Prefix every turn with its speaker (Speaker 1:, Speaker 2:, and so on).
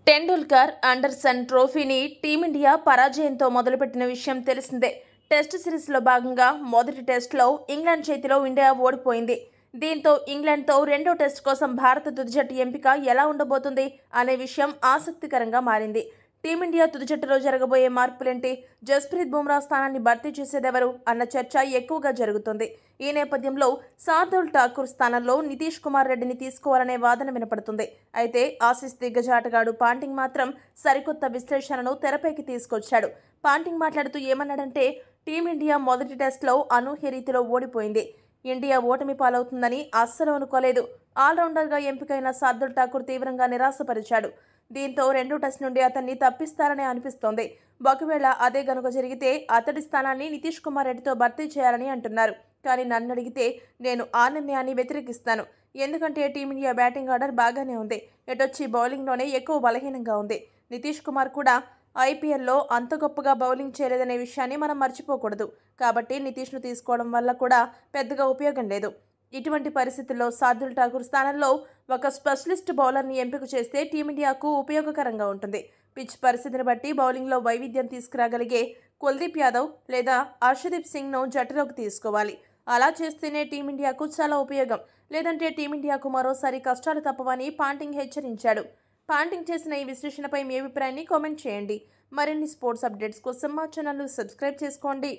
Speaker 1: Tendulkar Anderson ట్రోఫీని team India పరాజయంతో మొదలుపెట్టిన విషయం తెలిసిందే. టెస్ట్ సిరీస్లో భాగంగా మొదటి టెస్టులో ఇంగ్లాండ్ చేతిలో ఇండియా ఓడిపోయింది. దీంతో ఇంగ్లాండ్తో రెండో టెస్ట్ కోసం భారత తుది జట్టు ఎంపిక ఎలా ఉండబోతుంది అనే విషయం ఆసక్తికరంగా మారింది. టీమిండియా తుది జట్టులో జరగబోయే మార్పులేంటి, జస్ప్రీత్ బుమ్రా స్థానాన్ని భర్తీ చేసేదెవరు అన్న చర్చ ఎక్కువగా జరుగుతుంది. ఈ నేపథ్యంలో శార్దూల్ ఠాకూర్ స్థానంలో నితీష్ కుమార్ రెడ్డిని తీసుకోవాలనే వాదన వినపడుతుంది. అయితే ఆసీస్ దిగ్గజ ఆటగాడు పాంటింగ్ మాత్రం సరికొత్త విశ్లేషణను తెరపైకి తీసుకొచ్చాడు. పాంటింగ్ మాట్లాడుతూ ఏమన్నాడంటే, టీమిండియా మొదటి టెస్టులో అనూహ్య రీతిలో ఓడిపోయింది. ఇండియా ఓటమి పాలవుతుందని అస్సలు అనుకోలేదు. ఆల్రౌండర్గా ఎంపికైన శార్దూల్ ఠాకూర్ తీవ్రంగా నిరాశపరిచాడు. దీంతో రెండో టెస్ట్ నుండి అతన్ని తప్పిస్తారని అనిపిస్తోంది. ఒకవేళ అదే గనుక జరిగితే అతడి స్థానాన్ని నితీష్ కుమార్ రెడ్డితో భర్తీ చేయాలని అంటున్నారు. కానీ నన్ను అడిగితే నేను ఆ నిర్ణయాన్ని వ్యతిరేకిస్తాను. ఎందుకంటే టీమిండియా బ్యాటింగ్ ఆర్డర్ బాగానే ఉంది. ఎటొచ్చి బౌలింగ్లోనే ఎక్కువ బలహీనంగా ఉంది. నితీష్ కుమార్ కూడా ఐపీఎల్లో అంత గొప్పగా బౌలింగ్ చేయలేదనే విషయాన్ని మనం మర్చిపోకూడదు. కాబట్టి నితీష్ను తీసుకోవడం వల్ల కూడా పెద్దగా ఉపయోగం లేదు. ఇటువంటి పరిస్థితుల్లో శార్దూల్ ఠాకూర్ స్థానంలో ఒక స్పెషలిస్ట్ బౌలర్ని ఎంపిక చేస్తే టీమిండియాకు ఉపయోగకరంగా ఉంటుంది. పిచ్ పరిస్థితిని బట్టి బౌలింగ్లో వైవిధ్యం తీసుకురాగలిగే కుల్దీప్ యాదవ్ లేదా హర్షదీప్ సింగ్ను జట్టులోకి తీసుకోవాలి. అలా చేస్తేనే టీమిండియాకు చాలా ఉపయోగం. లేదంటే టీమిండియాకు మరోసారి కష్టాలు తప్పవని పాంటింగ్ హెచ్చరించాడు. పాంటింగ్ చేసిన ఈ విశ్లేషణపై మీ అభిప్రాయాన్ని కామెంట్ చేయండి. మరిన్ని స్పోర్ట్స్ అప్డేట్స్ కోసం మా ఛానల్ను సబ్స్క్రైబ్ చేసుకోండి.